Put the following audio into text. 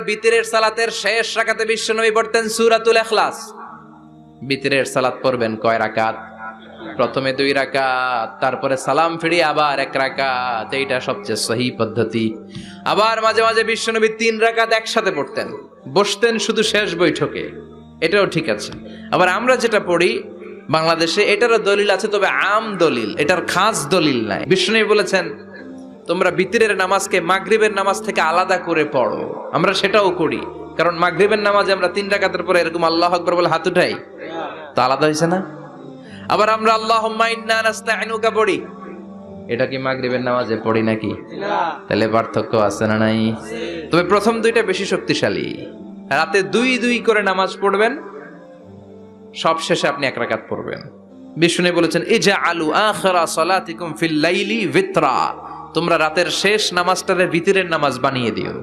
বিতরের সালাতের শেষ রাকাতে বিশ্বনবী পড়তেন সূরাতুল ইখলাস। বিতরের সালাত পড়বেন কয় রাকাত? প্রথমে 2 রাকাত, তারপরে সালাম ফিরিয়ে আবার 1 রাকাত। এইটা সবচেয়ে সহি পদ্ধতি। আবার মাঝে মাঝে বিশ্বনবী 3 রাকাত একসাথে পড়তেন, বসতেন শুধু শেষ বৈঠকে, এটাও ঠিক আছে। আবার আমরা যেটা পড়ি বাংলাদেশে, এটারও দলিল আছে, তবে আম দলিল, এটার খাস দলিল নাই। বিশ্বনবী বলেছেন তোমরা বিতরের নামাজকে মাগরিবের নামাজ থেকে আলাদা করে পড়ো। আমরা সেটাও করি, কারণ মাগরিবের নামাজে আমরা 3 রাকাতের পরে এরকম আল্লাহু আকবার বলে হাত উঠাই, তো আলাদা হয়েছে না? আবার আমরা আল্লাহুম্মা ইন্না নাস্তাইনুকা পড়ি, এটা কি মাগরিবের নামাজে পড়ি নাকি? তাহলে পার্থক্য আছে না নাই? তবে প্রথম 2টা বেশি শক্তিশালী। রাতে 2 করে নামাজ পড়বেন, সব শেষে আপনি 1 রাকাত পড়বেন। বিষ্ণু বলেছেন ইজআলু আখিরা সালাতিকুম ফিল লাইলি ভিতরা, তোমরা রাতের শেষ নামাজটারে ভিতরের নামাজ বানিয়ে দিও।